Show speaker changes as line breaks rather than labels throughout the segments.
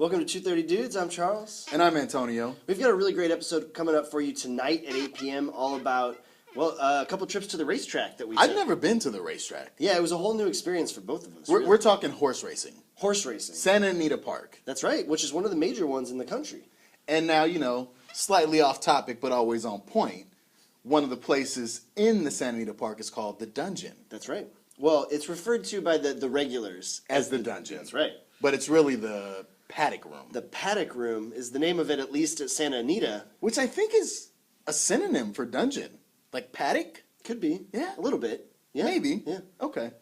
Welcome to 230 Dudes. I'm Charles.
And I'm Antonio.
We've got a really great episode coming up for you tonight at 8 p.m. all about, a couple trips to the racetrack that we took.
I've never been to the racetrack.
Yeah, it was a whole new experience for both of us.
We're talking horse racing.
Horse racing.
Santa Anita Park.
That's right, which is one of the major ones in the country.
And now, slightly off topic, but always on point, one of the places in the Santa Anita Park is called the Dungeon.
That's right. Well, it's referred to by the regulars
as the Dungeon.
That's right.
But it's really the paddock room.
The paddock room is the name of it, at least at Santa Anita.
Which I think is a synonym for dungeon. Like paddock?
Could be.
Yeah.
A little bit. Yeah.
Maybe.
Yeah.
Okay.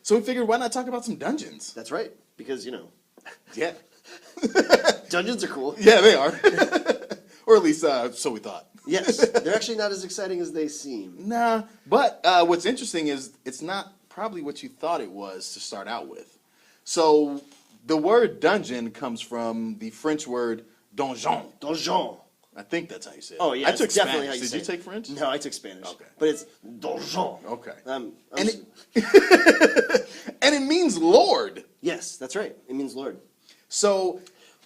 So we figured, why not talk about some dungeons?
That's right. Because,
Yeah.
dungeons are cool.
Yeah, they are. Or at least, so we thought.
Yes. They're actually not as exciting as they seem.
Nah. But what's interesting is it's not probably what you thought it was to start out with. So the word dungeon comes from the French word donjon.
Donjon.
I think that's how you say it.
Oh, yeah.
I took
it's definitely
Spanish.
how you
Did
say
you
it.
take French?
No, I took Spanish.
Okay.
But it's donjon.
Okay.
And
And it means Lord.
yes, that's right. It means Lord.
So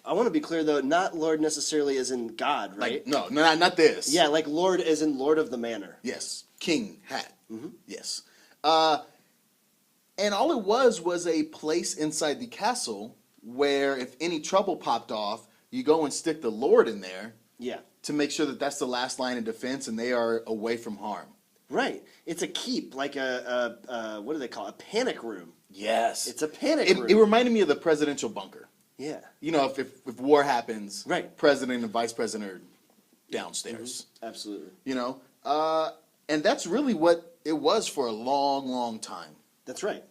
I want to be clear, though, not Lord necessarily as in God, right?
like not this.
Yeah, like Lord as in Lord of the Manor.
Yes. King hat.
Mm-hmm.
Yes. And all it was a place inside the castle where if any trouble popped off, you go and stick the Lord in there.
Yeah.
To make sure that that's the last line of defense and they are away from harm.
Right. It's a keep, like a what do they call it? A panic room.
Yes.
It's a panic room.
It reminded me of the presidential bunker.
Yeah.
If war happens,
right.
President and vice president are downstairs.
Mm-hmm. Absolutely.
And that's really what it was for a long, long time.
That's right.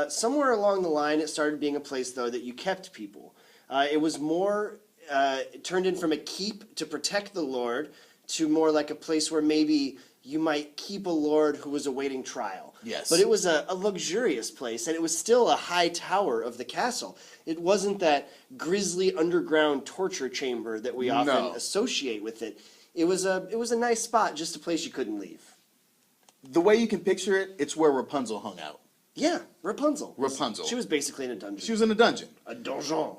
Somewhere along the line, it started being a place, though, that you kept people. It was more... it turned in from a keep to protect the Lord to more like a place where maybe you might keep a Lord who was awaiting trial.
Yes.
But it was a luxurious place, and it was still a high tower of the castle. It wasn't that grisly underground torture chamber that we often associate with it. It was a nice spot, just a place you couldn't leave.
The way you can picture it, it's where Rapunzel hung out.
Yeah, Rapunzel.
Rapunzel.
She was basically in a dungeon.
She was in a dungeon.
A donjon.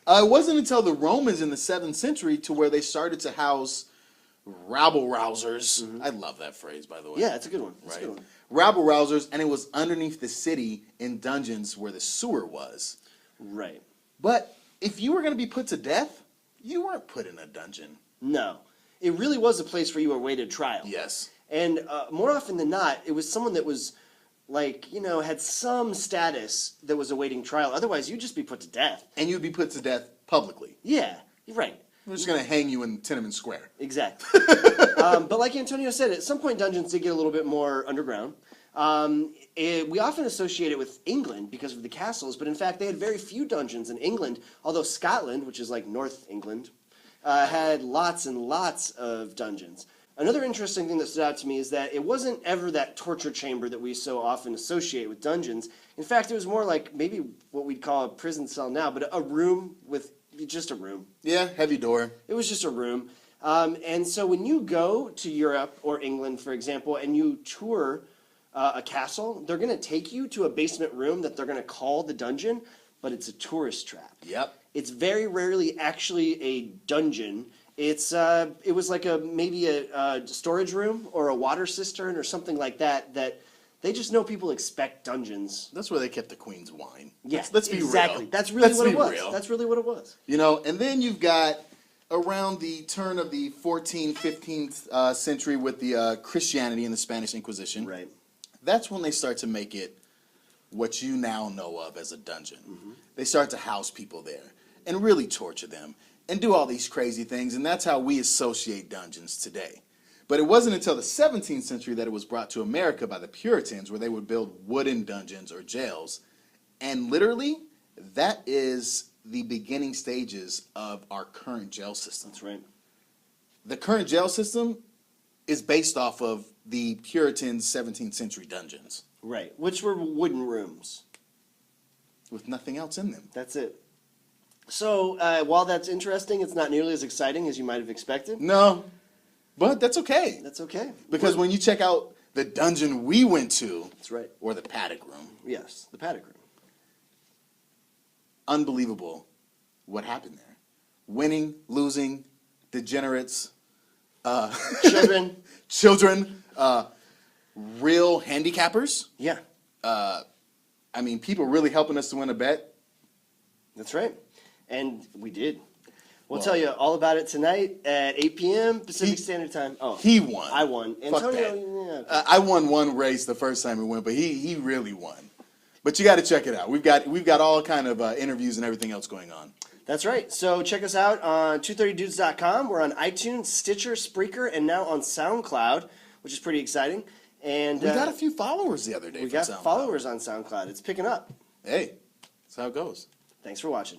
It wasn't until the Romans in the 7th century to where they started to house rabble-rousers. Mm-hmm. I love that phrase, by the way.
Yeah, it's a good one.
Right. A good one. Rabble-rousers, and it was underneath the city in dungeons where the sewer was.
Right.
But if you were going to be put to death, you weren't put in a dungeon.
No. It really was a place where you awaited trial.
Yes.
And more often than not, it was someone that was, had some status that was awaiting trial. Otherwise, you'd just be put to death.
And you'd be put to death publicly.
Yeah, right.
We're just going to hang you in Tiananmen Square.
Exactly. But like Antonio said, at some point, dungeons did get a little bit more underground. We often associate it with England because of the castles, but in fact, they had very few dungeons in England, although Scotland, which is like North England, had lots and lots of dungeons. Another interesting thing that stood out to me is that it wasn't ever that torture chamber that we so often associate with dungeons. In fact, it was more like maybe what we'd call a prison cell now, but a room with just a room.
Yeah, heavy door.
It was just a room. And so when you go to Europe or England, for example, and you tour a castle, they're going to take you to a basement room that they're going to call the dungeon, but it's a tourist trap.
Yep.
It's very rarely actually a dungeon. It was like maybe a storage room or a water cistern or something like that they just know people expect dungeons.
That's where they kept the Queen's wine.
Yeah,
let's be
exactly.
real.
That's really what it was.
Real.
That's really what it was.
And then you've got around the turn of the 14th, 15th century with the Christianity and the Spanish Inquisition.
Right.
That's when they start to make it what you now know of as a dungeon.
Mm-hmm.
They start to house people there and really torture them and do all these crazy things, and that's how we associate dungeons today. But it wasn't until the 17th century that it was brought to America by the Puritans, where they would build wooden dungeons or jails. And literally, that is the beginning stages of our current jail system.
That's right.
The current jail system is based off of the Puritans' 17th century dungeons.
Right, which were wooden rooms.
With nothing else in them.
That's it. So, while that's interesting, it's not nearly as exciting as you might have expected.
No, but that's okay.
That's okay.
Because when you check out the dungeon we went to,
that's right,
or the paddock room.
Yes, the paddock room.
unbelievable what happened there. Winning, losing, degenerates,
Children.
children, real handicappers.
Yeah,
I mean, people really helping us to win a bet.
that's right. And we did. We'll
Well,
tell you all about it tonight at 8 p.m. Pacific Standard Time. Oh,
He won.
I won.
Fuck
Antonio,
that.
yeah.
I won one race the first time we went, but he really won. But you got to check it out. We've got all kind of interviews and everything else going on.
That's right. So check us out on 230dudes.com. We're on iTunes, Stitcher, Spreaker, and now on SoundCloud, which is pretty exciting. And
We got a few followers the other day.
we
from
got
SoundCloud.
followers on SoundCloud. It's picking up.
Hey, that's how it goes.
Thanks for watching.